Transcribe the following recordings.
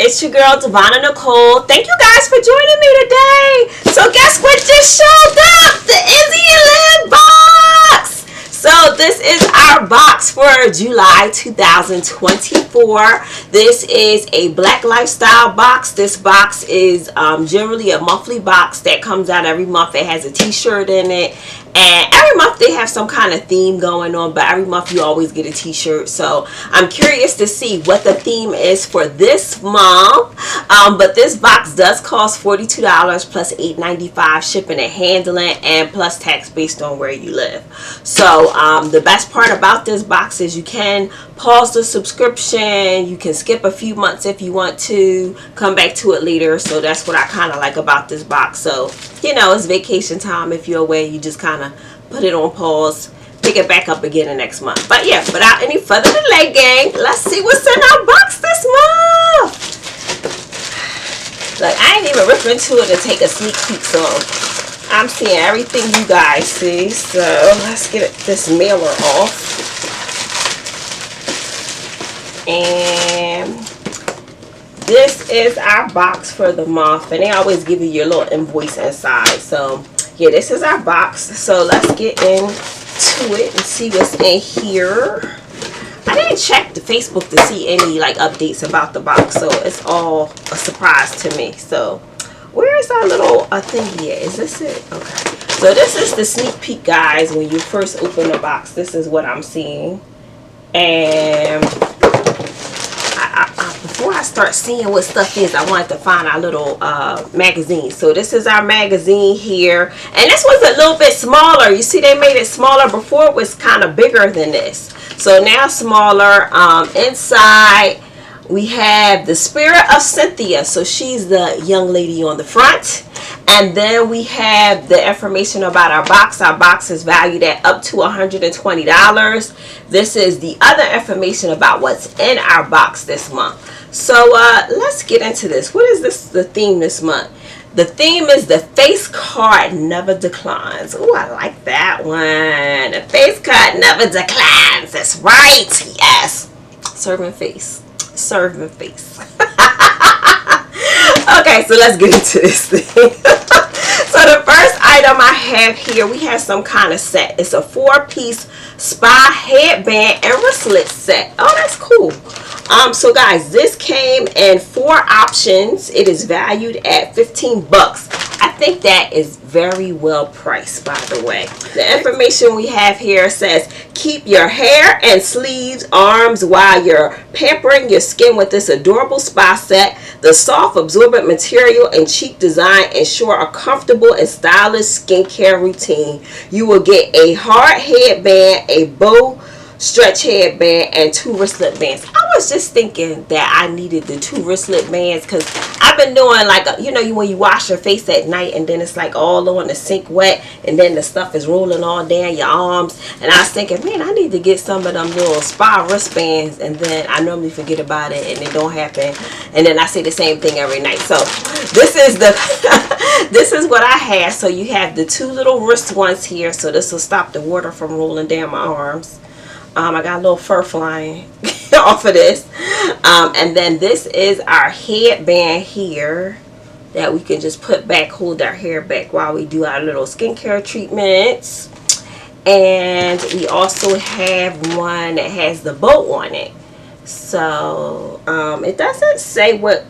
It's your girl, Devonna Nicole. Thank you guys for joining me today. So guess what just showed up? The Izzy and Liv box. So this is our box for July 2024. This is a black lifestyle box. This box is generally a monthly box that comes out every month. It has a t-shirt in it. And every month they have some kind of theme going on, but every month you always get a t-shirt. So I'm curious to see what the theme is for this month. But this box does cost $42 plus $8.95 shipping and handling, and plus tax based on where you live. So the best part about this box is you can pause the subscription. You can skip a few months if you want to, come back to it later. So that's what I kind of like about this box. So, you know, it's vacation time. If you're away, you just kind of put it on pause, pick it back up again the next month. But yeah, without any further delay, gang, let's see what's in our box this month. Like, I ain't even ripped into it to take a sneak peek, so I'm seeing everything you guys see. So let's get this mailer off. And this is our box for the month, and they always give you your little invoice inside. So yeah, this is our box. So let's get into it and see what's in here. I didn't check the Facebook to see any like updates about the box, so it's all a surprise to me. So where is our little thing here? Is this it? Okay, so this is the sneak peek, guys. When you first open the box, this is what I'm seeing. And before I start seeing what stuff is, I wanted to find our little magazine. So this is our magazine here, and this was a little bit smaller. You see, they made it smaller. Before it was kind of bigger than this, so now smaller. Inside we have the spirit of Cynthia, so she's the young lady on the front. And then we have the information about our box. Our box is valued at up to $120. This is the other information about what's in our box this month. So let's get into this. What is this? The theme this month? The theme is the face card never declines. Oh, I like that one. The face card never declines. That's right. Yes. Serving face. Serving face. Okay, so let's get into this thing. So the first item I have here, we have some kind of set. It's a 4-piece spa headband and wristlet set. Oh, that's cool. So guys, this came in 4 options. It is valued at $15. I think that is very well priced, by the way. The information we have here says, keep your hair and sleeves, arms while you're pampering your skin with this adorable spa set. The soft absorbent material and cheek design ensure a comfortable and stylish skincare routine. You will get a hard headband, a bow stretch headband, and 2 wristlet bands. I was just thinking that I needed the 2 wristlet bands because I've been doing like you know, when you wash your face at night and then it's like all on the sink wet and then the stuff is rolling all down your arms, and I was thinking, man, I need to get some of them little spa wristbands, and then I normally forget about it and it don't happen, and then I say the same thing every night. So this is the this is what I have. So you have the 2 little wrist ones here, so this will stop the water from rolling down my arms. I got a little fur flying off of this. And then this is our headband here that we can just put back, hold our hair back while we do our little skincare treatments. And we also have one that has the bow on it. So it doesn't say what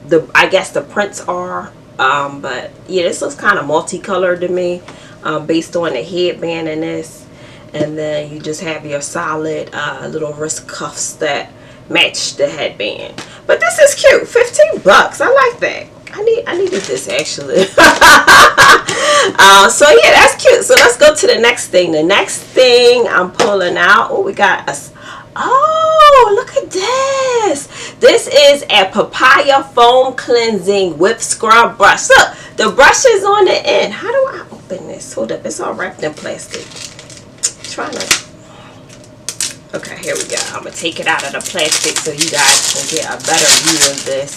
the, I guess, the prints are. But yeah, this looks kind of multicolored to me, based on the headband in this. And then you just have your solid little wrist cuffs that match the headband. But this is cute. $15. I like that. I needed this actually. So yeah, that's cute. So let's go to the next thing. The next thing I'm pulling out. Oh, we got a. Oh, look at this. This is a papaya foam cleansing whip scrub brush. Look, the brush is on the end. How do I open this? Hold up. It's all wrapped in plastic. Okay, here we go. I'm gonna take it out of the plastic so you guys can get a better view of this.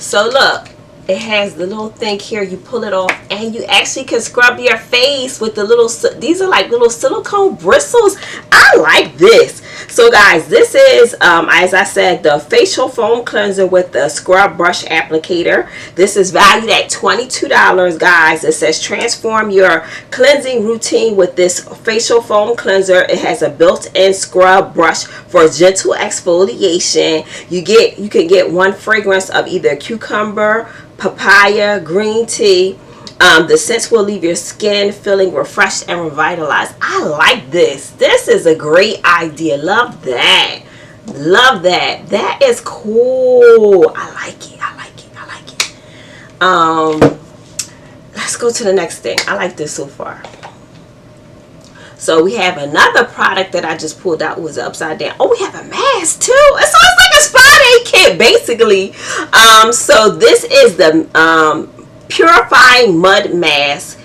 So look, it has the little thing here. You pull it off and you actually can scrub your face with the little, these are like little silicone bristles. I like this. So guys, this is, as I said, the facial foam cleanser with the scrub brush applicator. This is valued at $22, guys. It says transform your cleansing routine with this facial foam cleanser. It has a built-in scrub brush for gentle exfoliation. You can get one fragrance of either cucumber, papaya, green tea. The scents will leave your skin feeling refreshed and revitalized. I like this. This is a great idea. Love that. Love that. That is cool. I like it. I like it. I like it. Let's go to the next thing. I like this so far. So we have another product that I just pulled out. It was upside down. Oh, we have a mask too. So it's like a spa day kit basically. So this is the purifying mud mask.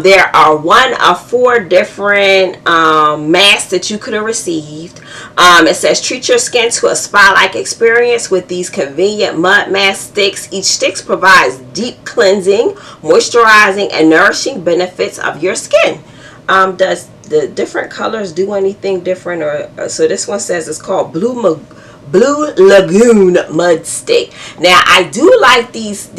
There are one of 4 different masks that you could have received. It says treat your skin to a spa-like experience with these convenient mud mask sticks. Each stick provides deep cleansing, moisturizing, and nourishing benefits of your skin. Does the different colors do anything different? Or so this one says it's called Blue Lagoon Mud Stick. Now I do like these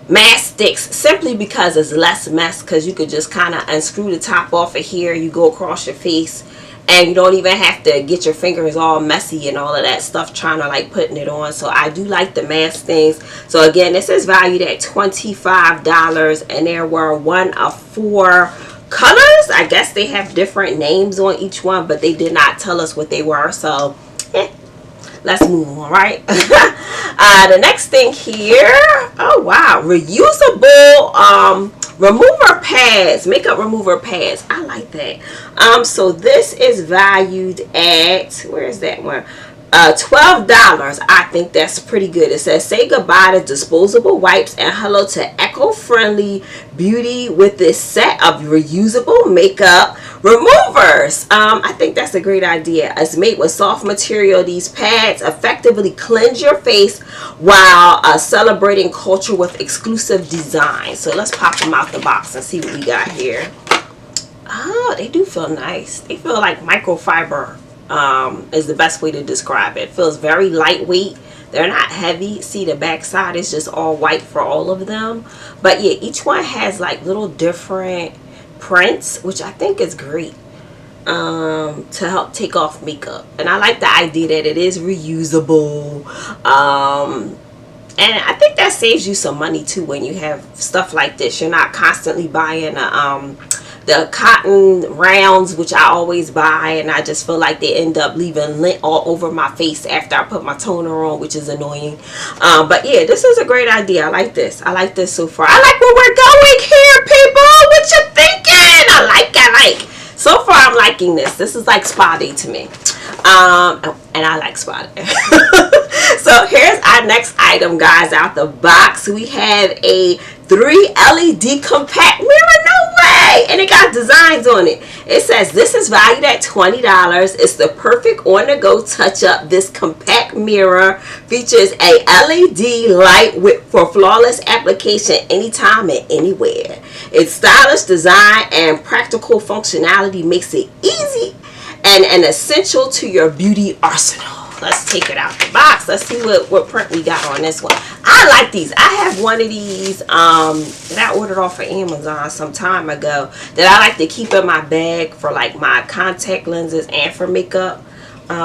mask sticks simply because it's less mess, because you could just kind of unscrew the top off of here, you go across your face, and you don't even have to get your fingers all messy and all of that stuff trying to like putting it on. So I do like the mask things. So again, this is valued at $25, and there were one of 4 colors. I guess they have different names on each one, but they did not tell us what they were. So let's move on, right? The next thing here, oh wow, reusable remover pads, makeup remover pads. I like that. So this is valued at, where is that one? $12. I think that's pretty good. It says say goodbye to disposable wipes and hello to eco-friendly beauty with this set of reusable makeup removers. I think that's a great idea. It's made with soft material. These pads effectively cleanse your face while celebrating culture with exclusive design. So let's pop them out the box and see what we got here. Oh, they do feel nice. They feel like microfiber. Is the best way to describe it. It feels very lightweight. They're not heavy. See, the back side is just all white for all of them. But yeah, each one has like little different prints, which I think is great to help take off makeup. And I like the idea that it is reusable. And I think that saves you some money too when you have stuff like this. You're not constantly buying the cotton rounds, which I always buy, and I just feel like they end up leaving lint all over my face after I put my toner on, which is annoying. But yeah, this is a great idea. I like this. I like this so far. I like where we're going here, people. What you thinking? I like. So far, I'm liking this. This is like spa day to me. And I like spa day. So here's our next item, guys, out the box. We have a 3 LED compact mirror. No way! And it got designs on it. It says this is valued at $20. It's the perfect on-the-go touch-up. This compact mirror features a LED light for flawless application anytime and anywhere. Its stylish design and practical functionality makes it easy and an essential to your beauty arsenal. Let's take it out the box. Let's see what print we got on this one. I like these. I have one of these that I ordered off of Amazon some time ago that I like to keep in my bag for like my contact lenses and for makeup.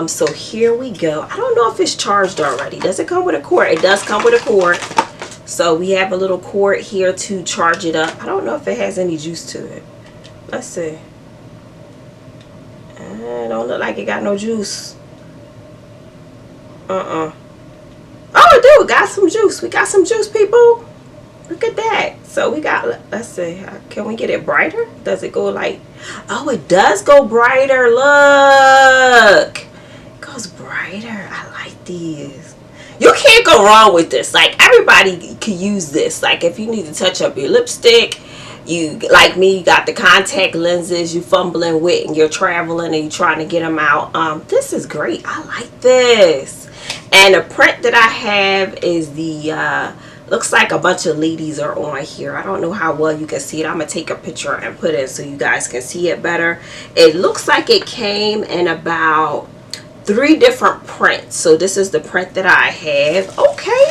So here we go. I don't know if it's charged already. Does it come with a cord? It does come with a cord. So we have a little cord here to charge it up. I don't know if it has any juice to it. Let's see. It don't look like it got no juice. Oh, it do. Got some juice. We got some juice, people. Look at that. So we got, let's see. Can we get it brighter? Does it go like, oh, it does go brighter. Look. It goes brighter. I like these. You can't go wrong with this. Like, everybody could use this. Like, if you need to touch up your lipstick, you, like me, you got the contact lenses you fumbling with and you're traveling and you're trying to get them out. This is great. I like this. And the print that I have is the Looks like a bunch of ladies are on here. I don't know how well you can see it. I'm going to take a picture and put it so you guys can see it better. It looks like it came in about 3 different prints. So this is the print that I have. Okay.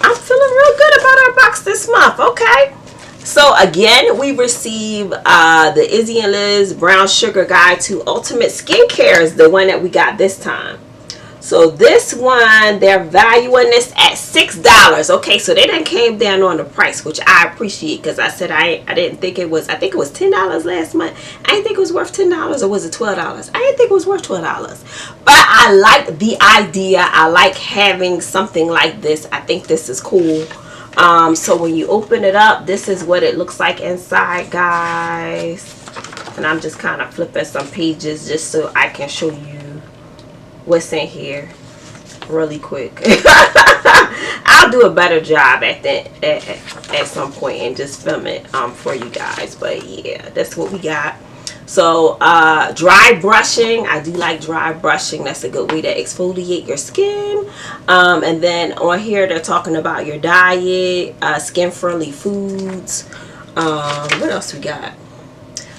I'm feeling real good about our box this month. Okay. So again, we receive the Izzy and Liz Brown Sugar Guide to Ultimate Skincare is the one that we got this time. So this one, they're valuing this at $6. Okay, so they done came down on the price, which I appreciate, because I said I didn't think it was, I think it was $10 last month. I didn't think it was worth $10, or was it $12? I didn't think it was worth $12. But I like the idea. I like having something like this. I think this is cool. So when you open it up, this is what it looks like inside, guys. And I'm just kind of flipping some pages just so I can show you what's in here really quick. I'll do a better job at some point and just film it for you guys. But yeah, that's what we got. So dry brushing, I do like dry brushing. That's a good way to exfoliate your skin. And then on here they're talking about your diet, skin friendly foods. What else we got?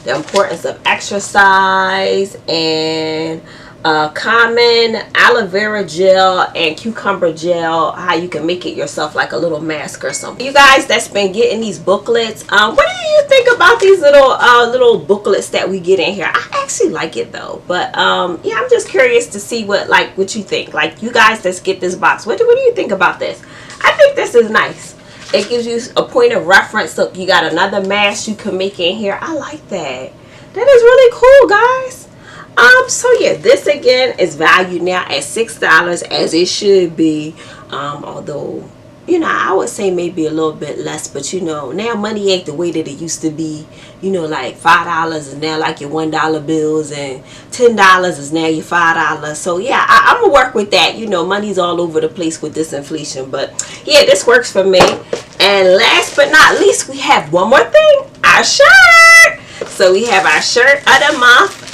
The importance of exercise, and common aloe vera gel and cucumber gel, how you can make it yourself like a little mask or something. You guys that's been getting these booklets, what do you think about these little booklets that we get in here? I actually like it though, but yeah, I'm just curious to see what you think. Like, you guys that get this box, what do you think about this? I think this is nice. It gives you a point of reference. Look, you got another mask you can make in here. I like that. That is really cool, guys. So yeah, this again is valued now at $6, as it should be. Although, you know, I would say maybe a little bit less, but you know, now money ain't the way that it used to be. You know, like $5 is now like your $1 bills, and $10 is now your $5. So yeah, I'm gonna work with that. You know, money's all over the place with this inflation, but yeah, this works for me. And last but not least, we have one more thing: our shirt. So we have our shirt of the month,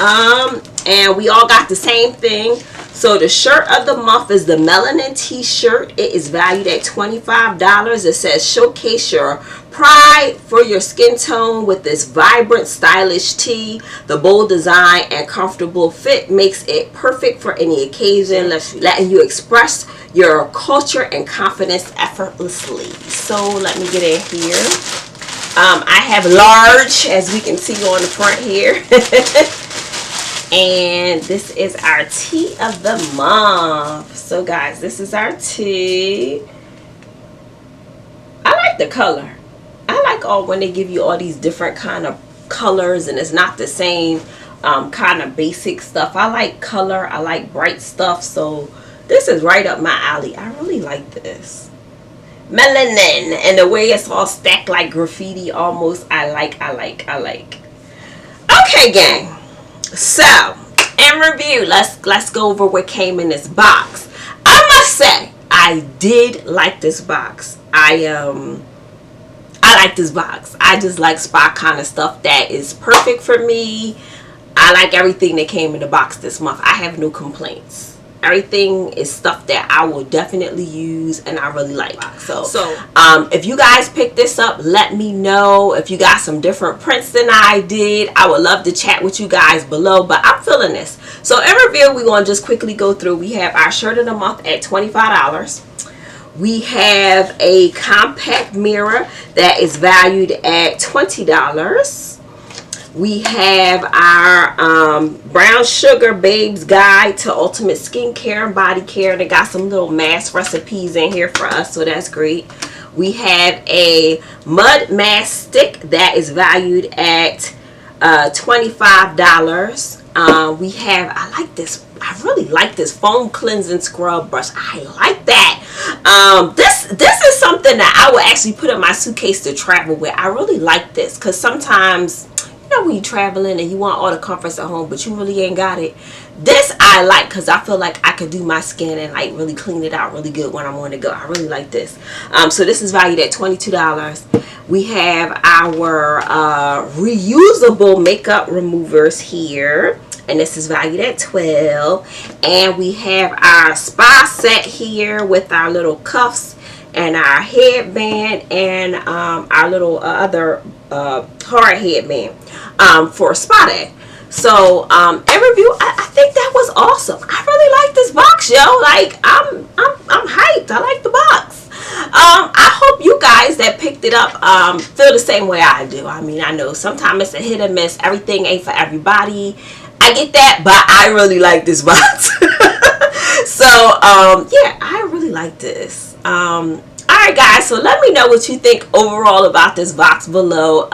and we all got the same thing. So the shirt of the month is the melanin t-shirt. It is valued at $25. It says showcase your pride for your skin tone with this vibrant, stylish tee. The bold design and comfortable fit makes it perfect for any occasion, letting you express your culture and confidence effortlessly. So let me get in here. I have large, as we can see on the front here. And this is our tea of the month. So guys, this is our tea. I like the color. I like when they give you all these different kind of colors, and it's not the same kind of basic stuff. I like color. I like bright stuff. So this is right up my alley. I really like this. Melanin, and the way it's all stacked like graffiti almost. I like. Okay, gang. So in review, let's go over what came in this box. I must say, I did like this box. I like this box. I just like spa kind of stuff that is perfect for me. I like everything that came in the box this month. I have no complaints. Everything is stuff that I will definitely use and I really like. So if you guys pick this up, let me know. If you got some different prints than I did, I would love to chat with you guys below. But I'm feeling this. So in review, we're going to just quickly go through. We have our shirt of the month at $25. We have a compact mirror that is valued at $20. We have our Brown Sugar Babes Guide to Ultimate Skincare and Body Care. They got some little mask recipes in here for us, so that's great. We have a mud mask stick that is valued at $25. We have, I really like this foam cleansing scrub brush. I like that. This is something that I would actually put in my suitcase to travel with. I really like this because sometimes, you know, when you're traveling and you want all the comforts at home, but you really ain't got it. This I like because I feel like I could do my skin and like really clean it out really good when I'm on the go. I really like this. So this is valued at $22. We have our reusable makeup removers here, and this is valued at $12. And we have our spa set here with our little cuffs and our headband, and our little other hard headband for a spa day. So in review, I think that was awesome. I really like this box, yo. Like I'm hyped. I like the box. I hope you guys that picked it up feel the same way I do. I mean, I know sometimes it's a hit or miss. Everything ain't for everybody. I get that, but I really like this box. So yeah, I really like this. Alright guys, so let me know what you think overall about this box below.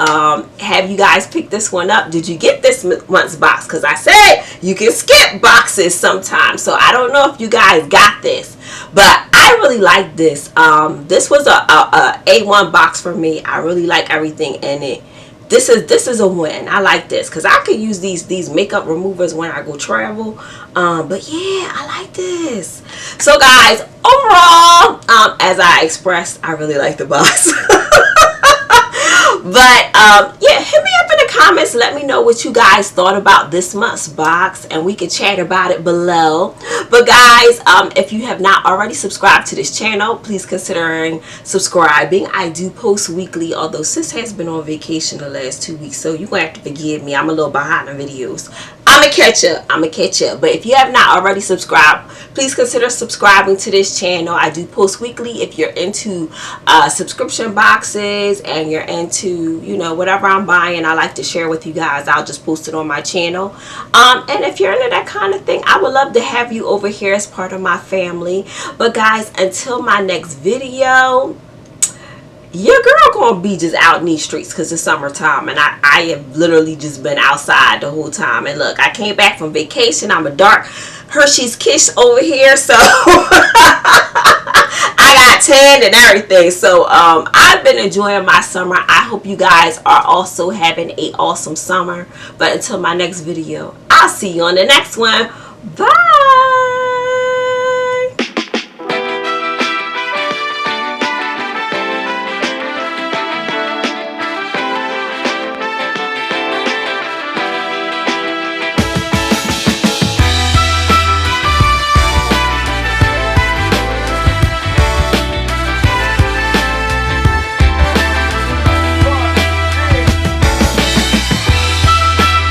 Have you guys picked this one up? Did you get this month's box? Because I said you can skip boxes sometimes. So I don't know if you guys got this, but I really like this. This was a A1 box for me. I really like everything in it. This is a win. I like this because I could use these makeup removers when I go travel. But yeah, I like this. So guys, overall, as I expressed, I really like the box. But yeah, hit me up in the comments. Let me know what you guys thought about this month's box, and we can chat about it below. But guys, if you have not already subscribed to this channel, please consider subscribing. I do post weekly, although sis has been on vacation the last 2 weeks, so you're gonna have to forgive me. I'm a little behind on videos. I'ma catch up. But if you have not already subscribed, please consider subscribing to this channel. I do post weekly. If you're into subscription boxes and you're into, you know, whatever I'm buying, I like to share with you guys. I'll just post it on my channel. And if you're into that kind of thing, I would love to have you over here as part of my family. But guys, until my next video, your girl gonna be just out in these streets because it's summertime, and I have literally just been outside the whole time. And look, I came back from vacation. I'm a dark Hershey's Kiss over here, so I got tanned and everything. So I've been enjoying my summer. I hope you guys are also having an awesome summer. But until my next video, I'll see you on the next one. Bye.